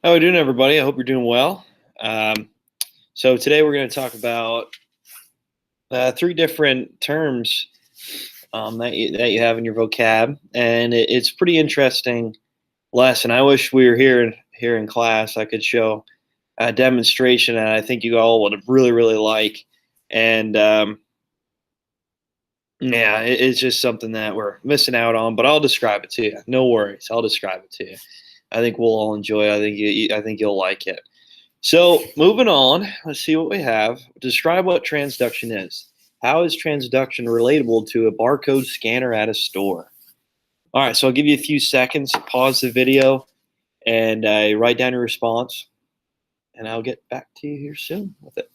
How are we doing, everybody? I hope you're doing well. So today we're going to talk about three different terms that you have in your vocab, and it's pretty interesting lesson. I wish we were here in class. I could show a demonstration, and I think you all would really like. And yeah, it's just something that we're missing out on. But I'll describe it to you. No worries, I'll describe it to you. I think we'll all enjoy it. I think you'll like it. So moving on, let's see what we have. Describe what transduction is. How is transduction relatable to a barcode scanner at a store? All right, so I'll give you a few seconds, pause the video, and write down your response, and I'll get back to you here soon with it.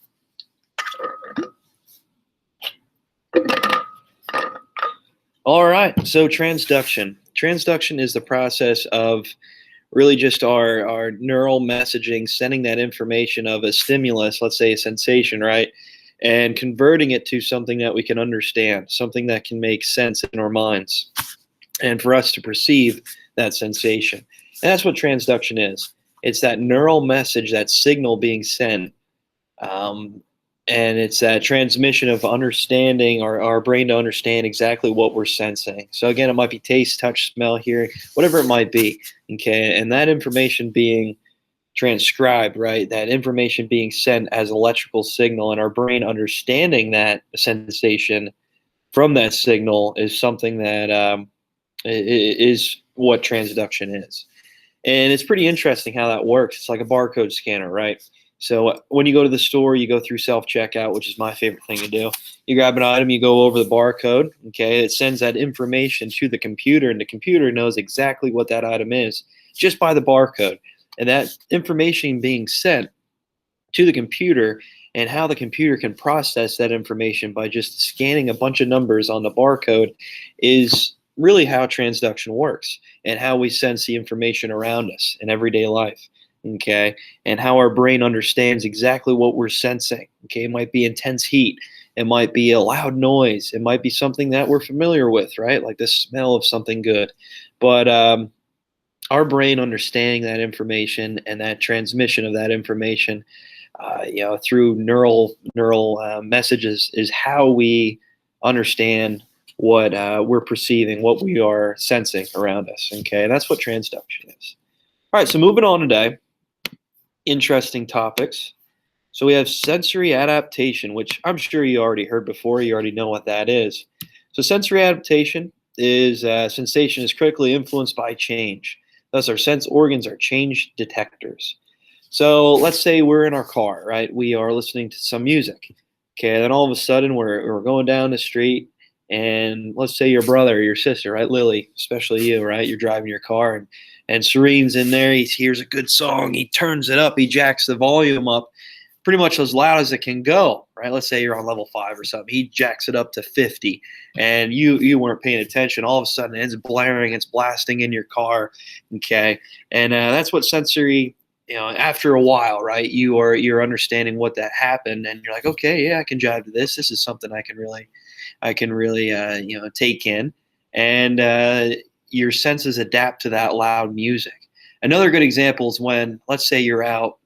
All right, so transduction. Transduction is the process of really just our neural messaging, sending that information of a stimulus, let's say a sensation, right? And converting it to something that we can understand, something that can make sense in our minds, and for us to perceive that sensation. And that's what transduction is. It's that neural message, that signal being sent. And it's that transmission of understanding our brain to understand exactly what we're sensing. So again, it might be taste, touch, smell, hearing, whatever it might be. Okay, and that information being transcribed, right? That information being sent as electrical signal, and our brain understanding that sensation from that signal is something that is what transduction is. And it's pretty interesting how that works. It's like a barcode scanner, right? So when you go to the store, you go through self-checkout, which is my favorite thing to do. You grab an item, you go over the barcode, okay? It sends that information to the computer, and the computer knows exactly what that item is just by the barcode. And that information being sent to the computer, and how the computer can process that information by just scanning a bunch of numbers on the barcode, is really how transduction works, and how we sense the information around us in everyday life. Okay, and how our brain understands exactly what we're sensing. Okay, it might be intense heat, it might be a loud noise, it might be something that we're familiar with, right? Like the smell of something good. But our brain understanding that information and that transmission of that information, through neural messages, is how we understand what we're perceiving, what we are sensing around us. Okay, and that's what transduction is. All right, so moving on today. Interesting topics. So we have sensory adaptation, which I'm sure you already heard before. You already know what that is. So sensory adaptation is sensation is critically influenced by change. Thus, our sense organs are change detectors. So let's say we're in our car, right? We are listening to some music. Okay, then all of a sudden we're going down the street, and let's say your brother or your sister, right? Lily, especially you, right? You're driving your car, and Serene's in there. He hears a good song. He turns it up. He jacks the volume up pretty much as loud as it can go, right? Let's say you're on level 5 or something. He jacks it up to 50, and you weren't paying attention. All of a sudden, it's blaring. It's blasting in your car, okay? And that's what sensory, after a while, right? You're understanding what that happened, and you're like, okay, yeah, I can jive to this. This is something I can really take in, and your senses adapt to that loud music. Another good example is when, let's say you're out,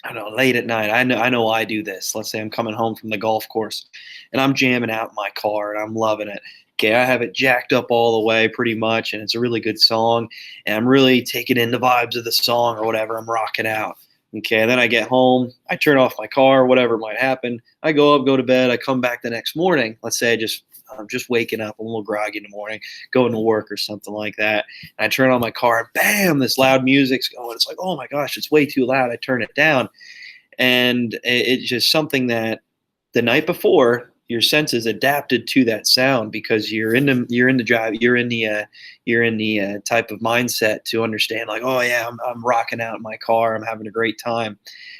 I don't know, late at night. I know I do this. Let's say I'm coming home from the golf course, and I'm jamming out in my car, and I'm loving it. Okay, I have it jacked up all the way pretty much, and it's a really good song, and I'm really taking in the vibes of the song or whatever. I'm rocking out. Okay, then I get home, I turn off my car, whatever might happen. I go up, go to bed. I come back the next morning. Let's say I'm just waking up, a little groggy in the morning, going to work or something like that. And I turn on my car, and bam, this loud music's going. It's like, oh my gosh, it's way too loud. I turn it down, and it's just something that the night before your senses adapted to that sound, because you're in the drive, you're in the type of mindset to understand, like, oh yeah, I'm rocking out in my car, I'm having a great time,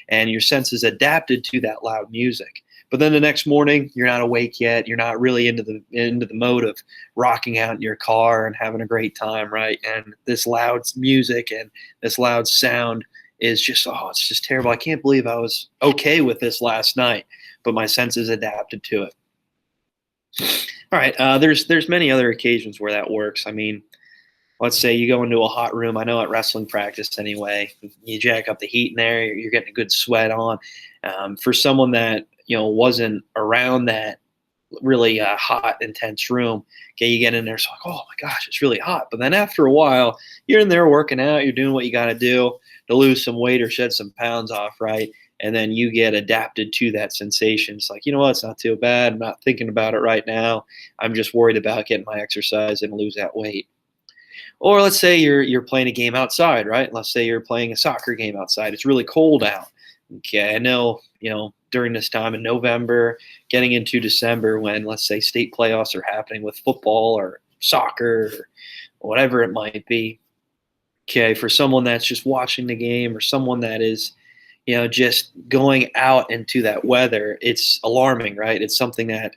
and your senses adapted to that loud music. But then the next morning, you're not awake yet. You're not really into the mode of rocking out in your car and having a great time, right? And this loud music and this loud sound is just, oh, it's just terrible. I can't believe I was okay with this last night, but my senses adapted to it. All right, there's many other occasions where that works. I mean, Let's say you go into a hot room. I know at wrestling practice anyway, you jack up the heat in there. You're getting a good sweat on. For someone that wasn't around that really hot, intense room, okay, you get in there, it's like, oh my gosh, it's really hot. But then after a while, you're in there working out. You're doing what you got to do to lose some weight or shed some pounds off, right? And then you get adapted to that sensation. It's like, you know what? It's not too bad. I'm not thinking about it right now. I'm just worried about getting my exercise and lose that weight. Or let's say you're playing a game outside, right? Let's say you're playing a soccer game outside. It's really cold out. Okay, I know, during this time in November, getting into December when let's say state playoffs are happening with football or soccer or whatever it might be. Okay, for someone that's just watching the game or someone that is, just going out into that weather, it's alarming, right? It's something that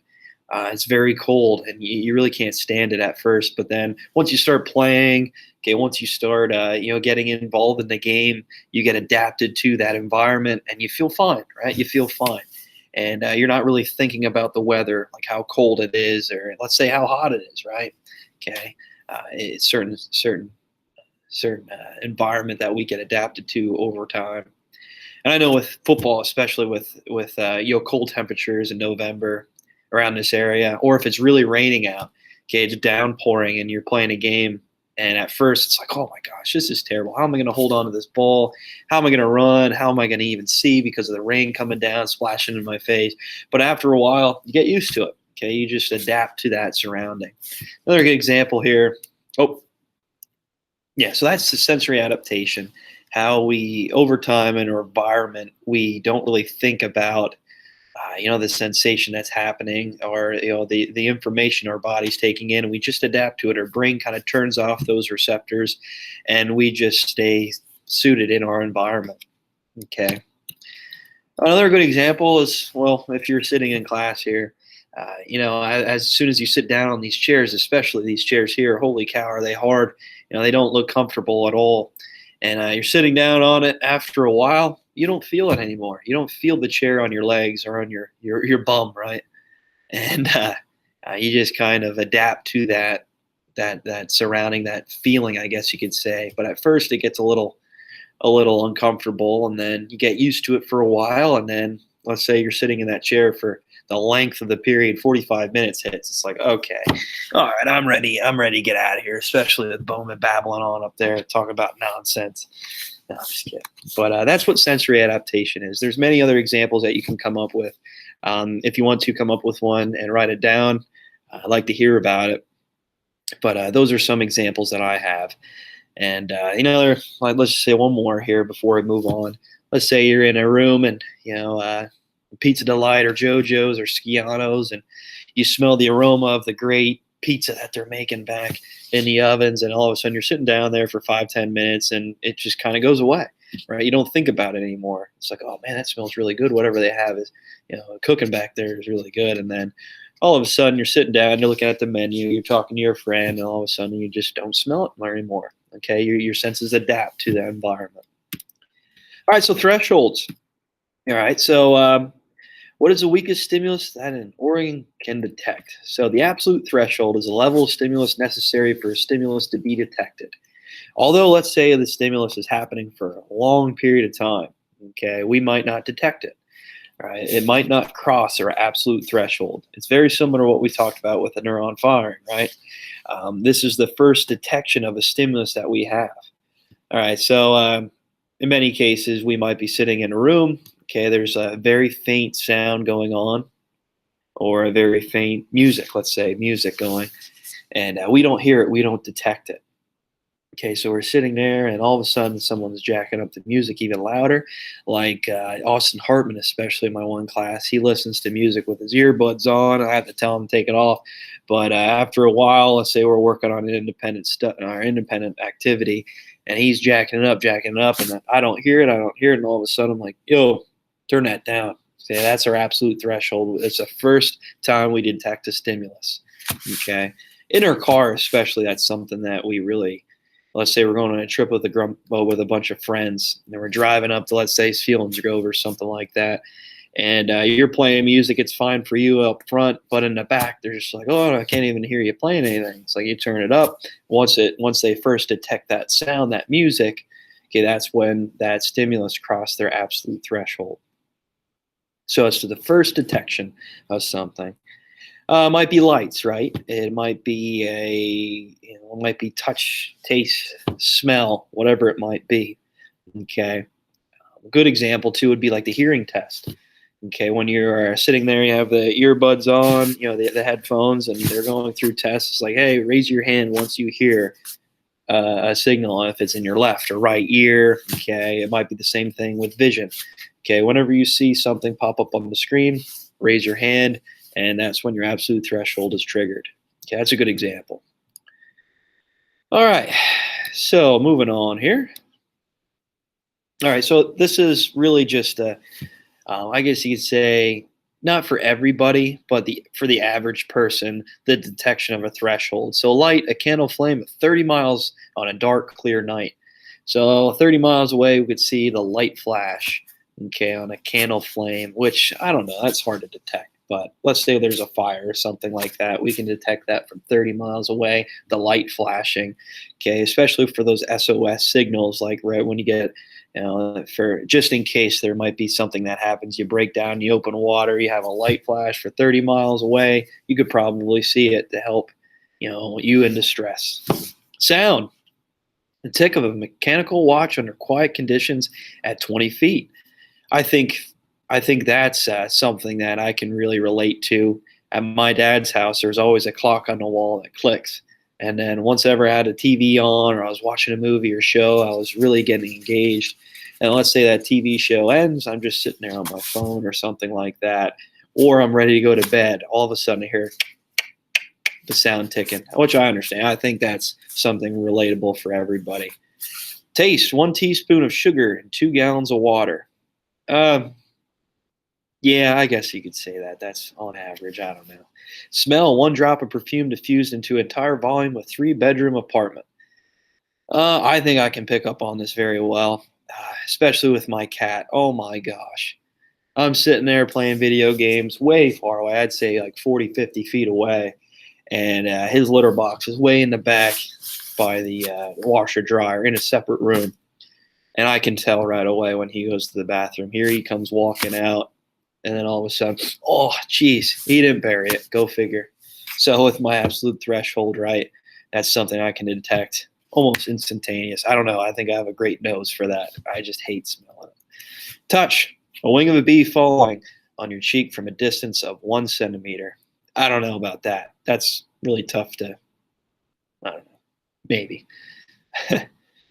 it's very cold and you really can't stand it at first. But then once you start playing, okay, once you start, getting involved in the game, you get adapted to that environment and you feel fine, right? You feel fine. And you're not really thinking about the weather, like how cold it is, or let's say how hot it is, right? Okay. It's certain environment that we get adapted to over time. And I know with football, especially with cold temperatures in November around this area, or if it's really raining out, okay, it's downpouring, and you're playing a game, and at first it's like, oh my gosh, this is terrible. How am I going to hold on to this ball? How am I going to run? How am I going to even see because of the rain coming down, splashing in my face? But after a while, you get used to it. Okay, you just adapt to that surrounding. Another good example here. Oh, yeah, so that's the sensory adaptation. How we, over time in our environment, we don't really think about, the sensation that's happening, or the information our body's taking in, and we just adapt to it. Our brain kind of turns off those receptors, and we just stay suited in our environment. Okay. Another good example is, well, if you're sitting in class here, as soon as you sit down on these chairs, especially these chairs here, holy cow, are they hard? They don't look comfortable at all. And you're sitting down on it. After a while, you don't feel it anymore. You don't feel the chair on your legs or on your bum, right? And you just kind of adapt to that surrounding, that feeling, I guess you could say. But at first, it gets a little uncomfortable, and then you get used to it for a while, and then let's say you're sitting in that chair for the length of the period, 45 minutes hits. It's like, okay, all right, I'm ready to get out of here, especially with Bowman babbling on up there talking about nonsense. No, I'm just kidding. But that's what sensory adaptation is. There's many other examples that you can come up with. If you want to come up with one and write it down, I'd like to hear about it. But those are some examples that I have. And let's just say one more here before we move on. Let's say you're in a room and Pizza Delight or JoJo's or Schiano's, and you smell the aroma of the great pizza that they're making back in the ovens, and all of a sudden you're sitting down there for 5-10 minutes, and it just kind of goes away, right? You don't think about it anymore. It's like, oh man, that smells really good. Whatever they have is, cooking back there is really good. And then all of a sudden you're sitting down, you're looking at the menu, you're talking to your friend, and all of a sudden you just don't smell it anymore. Okay, your senses adapt to the environment. All right, so thresholds. All right, so what is the weakest stimulus that an organ can detect? So the absolute threshold is a level of stimulus necessary for a stimulus to be detected. Although, let's say the stimulus is happening for a long period of time, okay, we might not detect it. Right? It might not cross our absolute threshold. It's very similar to what we talked about with a neuron firing, right? This is the first detection of a stimulus that we have. All right, so in many cases, we might be sitting in a room. Okay, there's a very faint sound going on, or a very faint music, let's say music going, and we don't hear it, we don't detect it. Okay, so we're sitting there, and all of a sudden, someone's jacking up the music even louder. Like Austin Hartman, especially in my one class, he listens to music with his earbuds on. I have to tell him to take it off. But after a while, let's say we're working on an independent activity, and he's jacking it up, and I don't hear it, and all of a sudden I'm like, yo, turn that down. See, that's our absolute threshold. It's the first time we detect a stimulus. Okay, in our car, especially, that's something that we really. Let's say we're going on a trip with a bunch of friends, and we're driving up to, let's say, Fields Grove or something like that, and you're playing music, it's fine for you up front, but in the back, they're just like, oh, I can't even hear you playing anything. It's like you turn it up. Once they first detect that sound, that music, okay, that's when that stimulus crossed their absolute threshold. So it's to the first detection of something. It might be lights, right? It might be it might be touch, taste, smell, whatever it might be. Okay. A good example too would be like the hearing test. Okay, when you're sitting there, you have the earbuds on, the headphones, and they're going through tests. It's like, hey, raise your hand once you hear a signal, if it's in your left or right ear. Okay, it might be the same thing with vision. Okay, whenever you see something pop up on the screen, raise your hand, and that's when your absolute threshold is triggered. Okay, that's a good example. All right, so moving on here. All right, so this is really just I guess you could say not for everybody, but for the average person, the detection of a threshold. So light a candle flame at 30 miles on a dark, clear night. So 30 miles away, we could see the light flash, okay, on a candle flame, which I don't know, that's hard to detect. But let's say there's a fire or something like that. We can detect that from 30 miles away, the light flashing, okay, especially for those SOS signals, like right when you get for just in case there might be something that happens. You break down, you open water, you have a light flash for 30 miles away. You could probably see it to help, you in distress. Sound. The tick of a mechanical watch under quiet conditions at 20 feet. I think I think that's something that I can really relate to. At my dad's house, there's always a clock on the wall that clicks. And then once ever I had a TV on or I was watching a movie or show, I was really getting engaged. And let's say that TV show ends, I'm just sitting there on my phone or something like that, or I'm ready to go to bed. All of a sudden, I hear the sound ticking, which I understand. I think that's something relatable for everybody. Taste 1 teaspoon of sugar and 2 gallons of water. Um, Yeah, I guess you could say that. That's on average. I don't know. Smell 1 drop of perfume diffused into entire volume of 3 bedroom apartment. I think I can pick up on this very well, especially with my cat. Oh my gosh. I'm sitting there playing video games way far away. I'd say like 40, 50 feet away. And his litter box is way in the back by the washer dryer in a separate room. And I can tell right away when he goes to the bathroom. Here he comes walking out. And then all of a sudden, oh, geez, he didn't bury it. Go figure. So with my absolute threshold, right, that's something I can detect almost instantaneous. I don't know. I think I have a great nose for that. I just hate smelling it. Touch. A wing of a bee falling on your cheek from a distance of 1 centimeter. I don't know about that. That's really tough to, I don't know, maybe.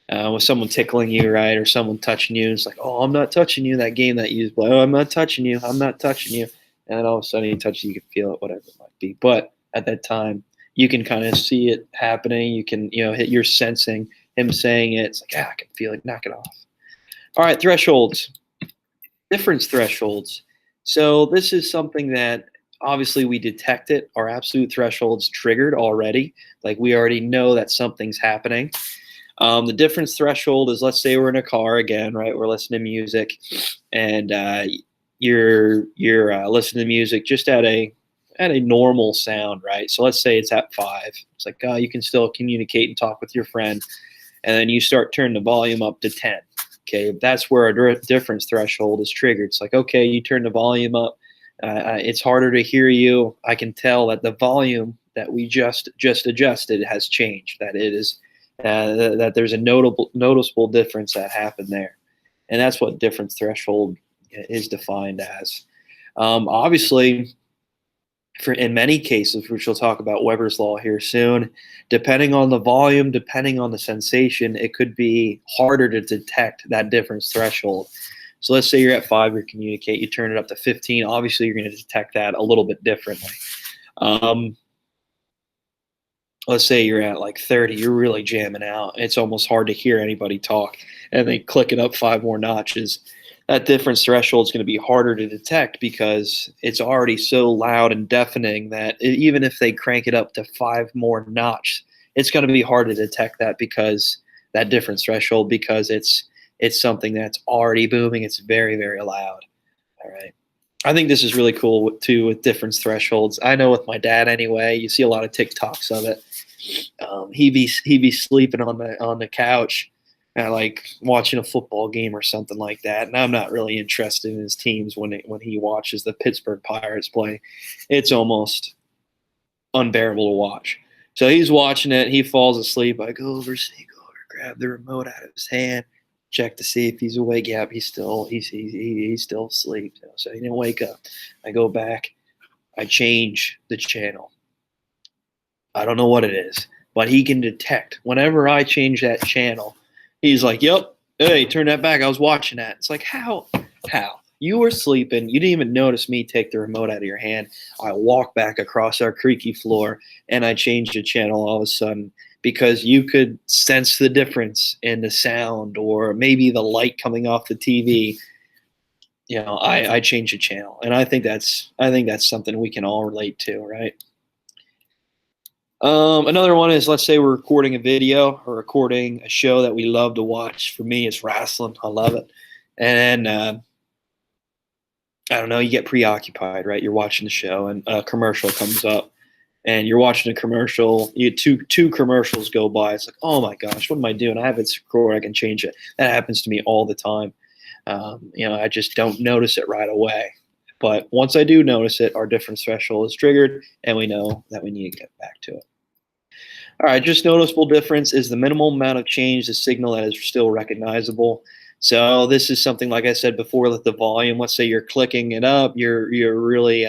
With someone tickling you, right, or someone touching you, it's like, oh, I'm not touching you. That game that you play, oh, I'm not touching you. I'm not touching you. And then all of a sudden he touches you, you can feel it, whatever it might be. But at that time, you can kind of see it happening. You can, you're sensing him saying it. It's like, I can feel it. Knock it off. All right, thresholds. Difference thresholds. So this is something that obviously we detect it. Our absolute threshold's triggered already. Like we already know that something's happening. The difference threshold is, let's say we're in a car again, right? We're listening to music, and you're listening to music just at a normal sound, right? So let's say it's at 5. It's like you can still communicate and talk with your friend, and then you start turning the volume up to 10. Okay, that's where a difference threshold is triggered. It's like, okay, you turn the volume up. It's harder to hear you. I can tell that the volume that we just adjusted has changed. That it is that there's a noticeable difference that happened there, and that's what difference threshold is defined as. Obviously, in many cases, which we'll talk about Weber's law here soon, depending on the volume, depending on the sensation, it could be harder to detect that difference threshold. So let's say you're at 5, you communicate, you turn it up to 15. Obviously, you're going to detect that a little bit differently. Let's say you're at like 30, you're really jamming out. It's almost hard to hear anybody talk. And then click it up 5 more notches. That difference threshold is going to be harder to detect because it's already so loud and deafening that even if they crank it up to 5 more notch, it's going to be hard to detect that because that difference threshold, because it's something that's already booming. It's very, very loud. All right. I think this is really cool too with difference thresholds. I know with my dad anyway. You see a lot of TikToks of it. He be sleeping on the couch, like watching a football game or something like that. And I'm not really interested in his teams when he watches the Pittsburgh Pirates play. It's almost unbearable to watch. So he's watching it. He falls asleep. I go over, grab the remote out of his hand, check to see if he's awake. Yep, he's still asleep. So he didn't wake up. I go back. I change the channel. I don't know what it is, but he can detect whenever I change that channel. He's like, "Yep, hey, turn that back. I was watching that." It's like, how? You were sleeping. You didn't even notice me take the remote out of your hand. I walk back across our creaky floor and I change the channel all of a sudden because you could sense the difference in the sound or maybe the light coming off the TV. I change the channel, and I think that's something we can all relate to, right? Another one is, let's say we're recording a video or recording a show that we love to watch. For me, it's wrestling. I love it. And I don't know, you get preoccupied, right? You're watching the show and a commercial comes up and you're watching a commercial. Two commercials go by. It's like, oh my gosh, what am I doing? I have it recorded. I can change it. That happens to me all the time. I just don't notice it right away. But once I do notice it, our difference threshold is triggered, and we know that we need to get back to it. All right, just noticeable difference is the minimal amount of change, the signal that is still recognizable. So this is something, like I said before, with the volume. Let's say you're clicking it up, you're really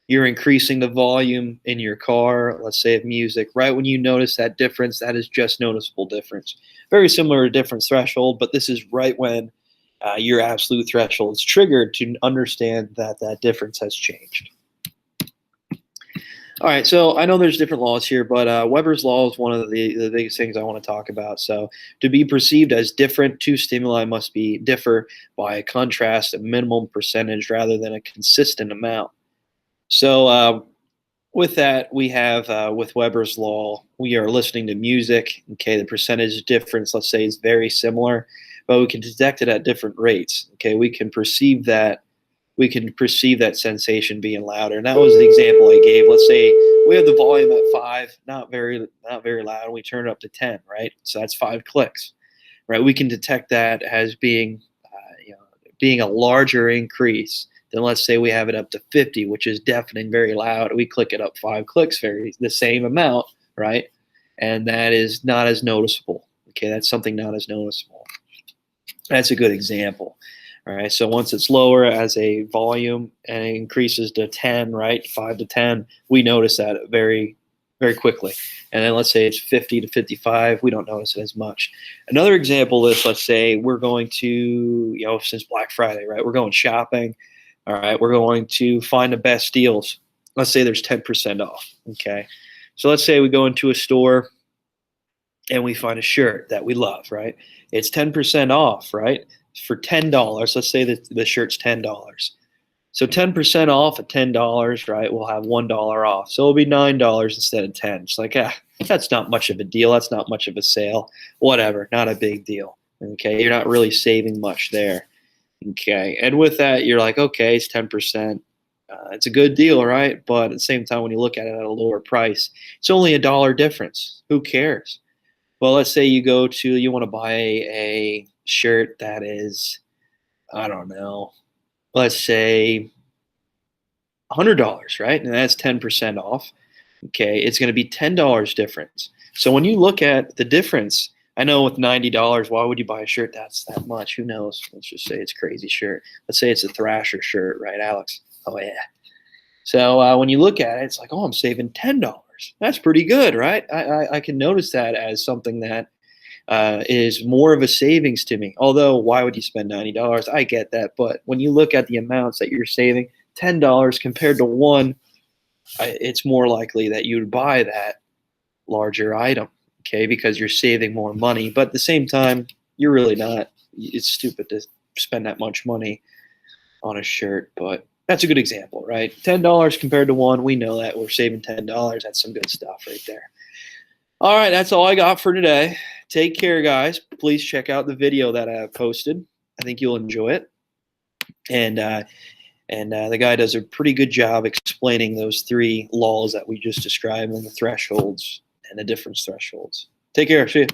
you're increasing the volume in your car. Let's say of music. Right when you notice that difference, that is just noticeable difference. Very similar to difference threshold, but this is right when your absolute threshold is triggered to understand that that difference has changed. All right, so I know there's different laws here, but Weber's law is one of the biggest things I want to talk about. So to be perceived as different, two stimuli must differ by a contrast, a minimum percentage rather than a consistent amount. So with that, we have with Weber's law, we are listening to music. Okay, the percentage difference, let's say, is very similar, but we can detect it at different rates. Okay, we can perceive that sensation being louder, and that was the example I gave. Let's say we have the volume at 5, not very loud, and we turn it up to 10, right? So that's 5 clicks, right? We can detect that as being being a larger increase. Then let's say we have it up to 50, which is deafening, very loud. We click it up 5 clicks, the same amount, right? And that is not as noticeable. Okay, that's something not as noticeable. That's a good example. All right, so once it's lower as a volume and it increases to 10, right, 5 to 10, we notice that very, very quickly. And then let's say it's 50 to 55, we don't notice it as much. Another example is, let's say we're going to, since Black Friday, right, we're going shopping. All right, we're going to find the best deals. Let's say there's 10% off, okay? So let's say we go into a store and we find a shirt that we love, right? It's 10% off, right? For $10. Let's say that the shirt's $10. So 10% off at $10, right? We'll have $1 off. So it'll be $9 instead of 10. It's like, that's not much of a deal. That's not much of a sale. Whatever, not a big deal. Okay, you're not really saving much there. Okay, and with that, you're like, okay, it's 10%. It's a good deal, right? But at the same time, when you look at it at a lower price, it's only $1 difference. Who cares? Well, let's say you want to buy a shirt that is, I don't know, let's say $100, right? And that's 10% off. Okay, it's going to be $10 difference. So when you look at the difference, I know with $90, why would you buy a shirt that's that much? Who knows? Let's just say it's a crazy shirt. Let's say it's a Thrasher shirt, right, Alex? Oh, yeah. So when you look at it, it's like, oh, I'm saving $10. That's pretty good, right? I can notice that as something that is more of a savings to me. Although, why would you spend $90? I get that. But when you look at the amounts that you're saving, $10 compared to $1, it's more likely that you would buy that larger item, okay, because you're saving more money. But at the same time, you're really not. It's stupid to spend that much money on a shirt, but that's a good example, right? $10 compared to $1, we know that we're saving $10. That's some good stuff right there. All right, that's all I got for today. Take care, guys. Please check out the video that I have posted. I think you'll enjoy it. And And the guy does a pretty good job explaining those three laws that we just described and the thresholds and the difference thresholds. Take care. See you.